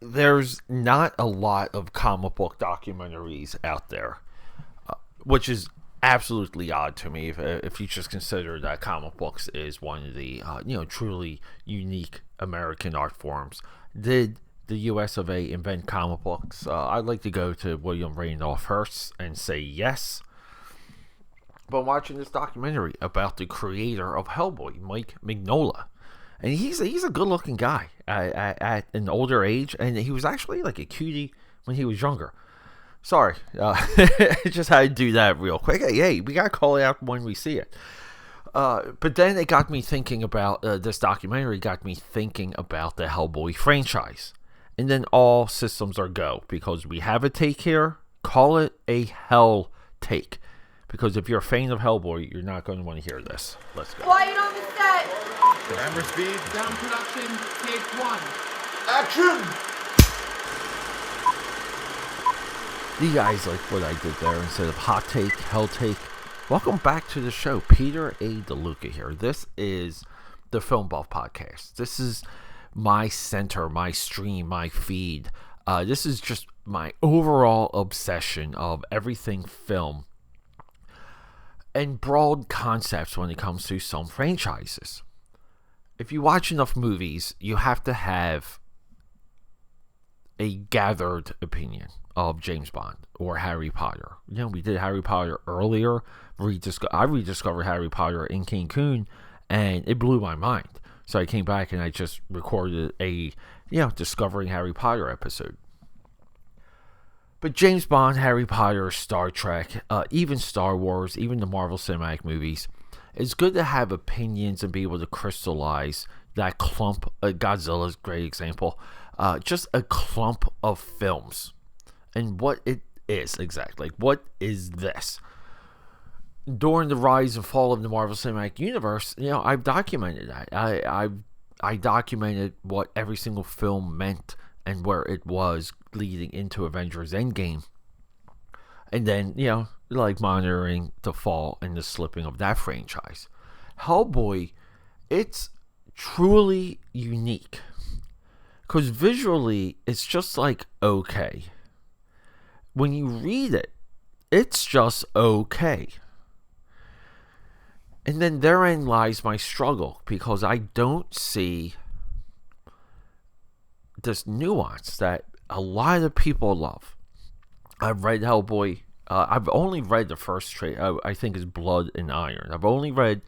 there's not a lot of comic book documentaries out there, which is absolutely odd to me if you just consider that comic books is one of the truly unique American art forms. Did the US of A invent comic books? I'd like to go to William Randolph Hearst and say yes. But watching this documentary about the creator of Hellboy, Mike Mignola, and he's a good looking guy at an older age, and he was actually like a cutie when he was younger. Sorry, just had to do that real quick. Hey, we gotta call it out when we see it. But then it got me thinking about this documentary. Got me thinking about the Hellboy franchise, and then all systems are go because we have a take here. Call it a hell take, because if you're a fan of Hellboy, you're not going to want to hear this. Let's go. Quiet on the set. Camera speed. Down production. Take one. Action. You guys like what I did there instead of hot take, hell take? Welcome back to the show. Peter A. DeLuca here. This is the Film Buff podcast. This is my center, my stream, my feed. This is just my overall obsession of everything film and broad concepts when it comes to some franchises. If you watch enough movies, you have to have a gathered opinion of James Bond or Harry Potter. We did Harry Potter earlier. I rediscovered Harry Potter in Cancun, and it blew my mind. So I came back and I just recorded a Discovering Harry Potter episode. But James Bond, Harry Potter, Star Trek, even Star Wars, even the Marvel Cinematic movies, it's good to have opinions and be able to crystallize that clump. Godzilla's a great example. Just a clump of films. And what it is exactly. What is this? During the rise and fall of the Marvel Cinematic Universe, I've documented that. I documented what every single film meant and where it was leading into Avengers Endgame. And then, monitoring the fall and the slipping of that franchise. Hellboy, it's truly unique. Because visually, it's just okay. When you read it, it's just okay. And then therein lies my struggle, because I don't see this nuance that a lot of people love. I've read Hellboy. I've only read the first trade. I think is Blood and Iron. I've only read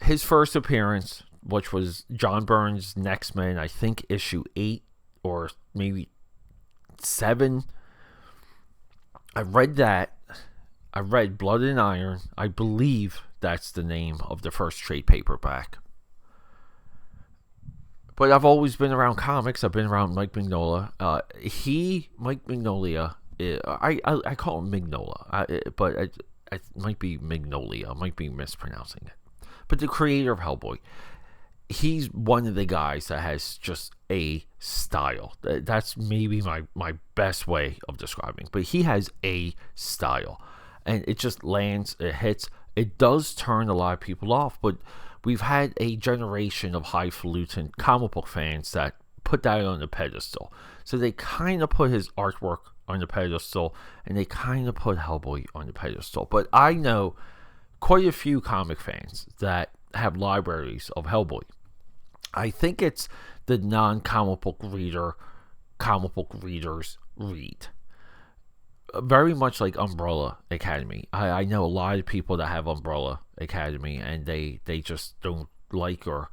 his first appearance, which was John Byrne's Next Men. I think issue 8 or maybe 7. I read that. I read Blood and Iron. I believe that's the name of the first trade paperback. But I've always been around comics. I've been around Mike Mignola. Mike Mignola, I call him Mignola, but it might be Mignolia. I might be mispronouncing it. But the creator of Hellboy, he's one of the guys that has just a style. That's maybe my best way of describing. But he has a style. And it just lands, it hits. It does turn a lot of people off, but we've had a generation of highfalutin comic book fans that put that on the pedestal. So they kind of put his artwork on the pedestal, and they kind of put Hellboy on the pedestal. But I know quite a few comic fans that have libraries of Hellboy. I think it's the non-comic book comic book readers read. Very much like Umbrella Academy. I know a lot of people that have Umbrella Academy, and they just don't like or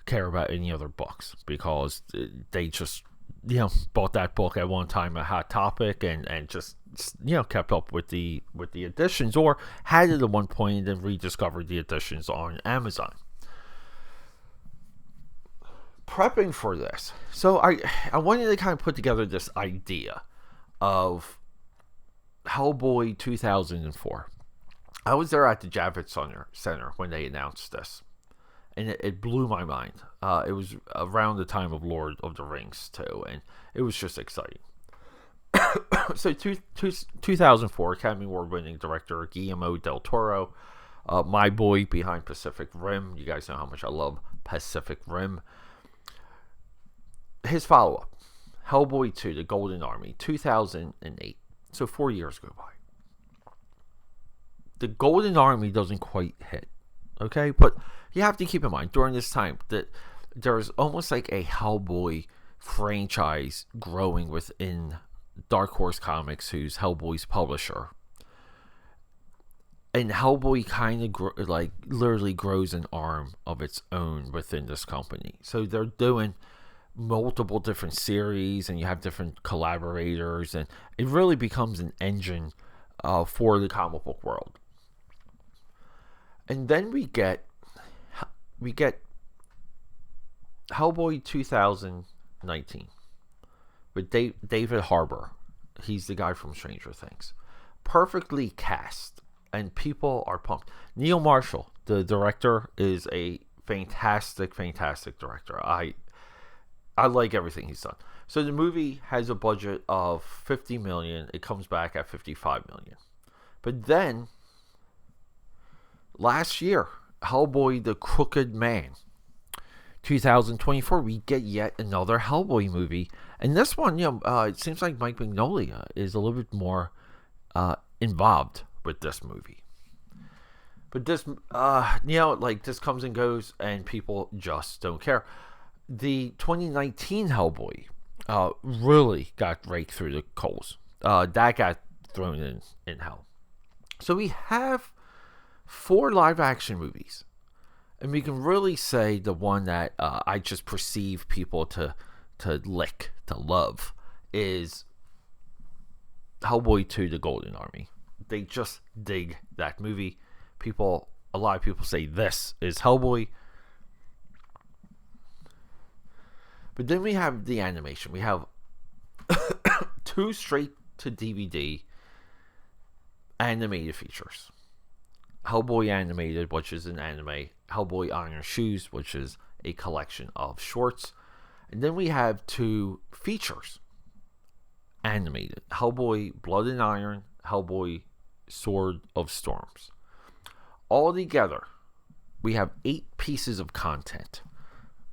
care about any other books because they just bought that book at one time at Hot Topic and just kept up with the editions, or had it at one point and then rediscovered the editions on Amazon. Prepping for this, so I wanted to kind of put together this idea of Hellboy 2004. I was there at the Javits Center when they announced this, and it blew my mind. It was around the time of Lord of the Rings too, and it was just exciting. So 2004 Academy Award winning director Guillermo del Toro, my boy behind Pacific Rim. You guys know how much I love Pacific Rim. His follow-up, Hellboy 2, The Golden Army, 2008. So 4 years go by. The Golden Army doesn't quite hit. Okay? But you have to keep in mind, during this time, that there's almost like a Hellboy franchise growing within Dark Horse Comics, who's Hellboy's publisher. And Hellboy kind of literally grows an arm of its own within this company. So they're doing multiple different series, and you have different collaborators, and it really becomes an engine for the comic book world. And then we get Hellboy 2019 with David Harbour. He's the guy from Stranger Things. Perfectly cast. And people are pumped. Neil Marshall, the director, is a fantastic director. I like everything he's done. So the movie has a budget of $50 million. It comes back at $55 million. But then, last year, Hellboy: The Crooked Man, 2024, we get yet another Hellboy movie. And this one, it seems like Mike Mignola is a little bit more involved with this movie. But this, this comes and goes, and people just don't care. The 2019 Hellboy really got raked through the coals. That got thrown in hell. So we have 4 live-action movies. And we can really say the one that I just perceive people to love, is Hellboy 2, The Golden Army. They just dig that movie. A lot of people say this is Hellboy. But then we have the animation. We have 2 straight to DVD animated features. Hellboy Animated, which is an anime. Hellboy Iron Shoes, which is a collection of shorts. And then we have 2 features animated. Hellboy Blood and Iron, Hellboy Sword of Storms. All together, we have 8 pieces of content,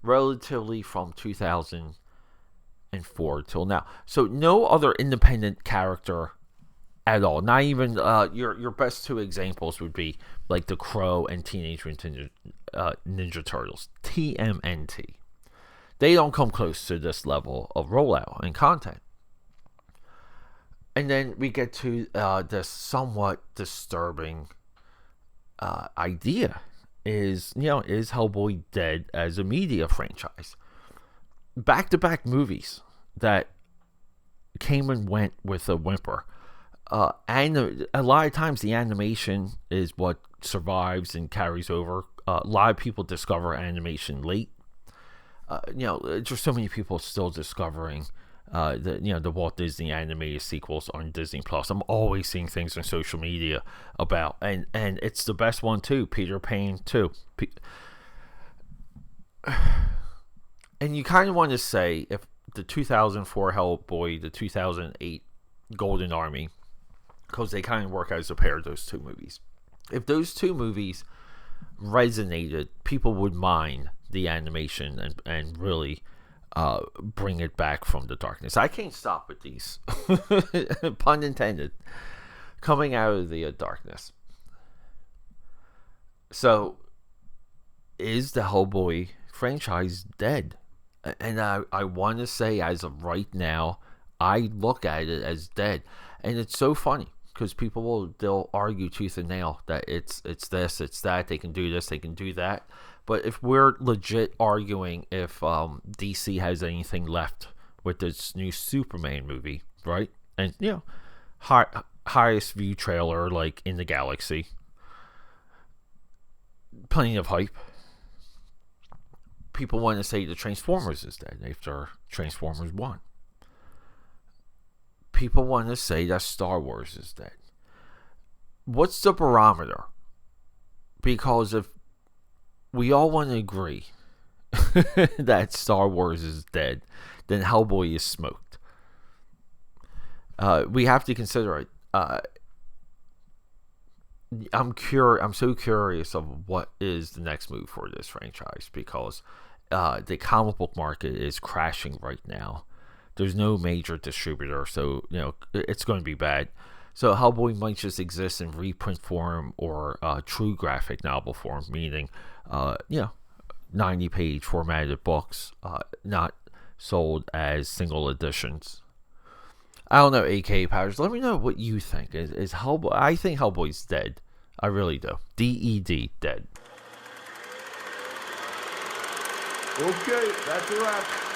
relatively from 2004 till now. So no other independent character at all. Not even your best 2 examples would be like The Crow and Teenage Mutant Ninja Turtles, TMNT. They don't come close to this level of rollout and content. And then we get to this somewhat disturbing idea. Is Hellboy dead as a media franchise? Back-to-back movies that came and went with a whimper. And a lot of times the animation is what survives and carries over. A lot of people discover animation late. There's so many people still discovering the Walt Disney animated sequels on Disney Plus. I'm always seeing things on social media about, and it's the best one too, Peter Pan 2. And you kind of want to say, if the 2004 Hellboy, the 2008 Golden Army, because they kind of work as a pair of those 2 movies. If those 2 movies resonated, people would mine the animation and really bring it back from the darkness. I can't stop with these, pun intended, coming out of the darkness. So, is the Hellboy franchise dead? And I want to say, as of right now, I look at it as dead. And it's so funny, because they'll argue tooth and nail that it's this, it's that, they can do this, they can do that. But if we're legit arguing if DC has anything left with this new Superman movie, right? And, highest view trailer, like, in the galaxy. Plenty of hype. People want to say the Transformers is dead after Transformers 1. People want to say that Star Wars is dead. What's the barometer? Because if we all want to agree that Star Wars is dead, then Hellboy is smoked. We have to consider it. I'm so curious of what is the next move for this franchise, because the comic book market is crashing right now There's no major distributor, so it's going to be bad. So Hellboy might just exist in reprint form or true graphic novel form, meaning 90-page formatted books, not sold as single editions. I don't know, AK Powers. Let me know what you think. Is Hellboy? I think Hellboy's dead. I really do. DED, dead. Okay, that's a wrap.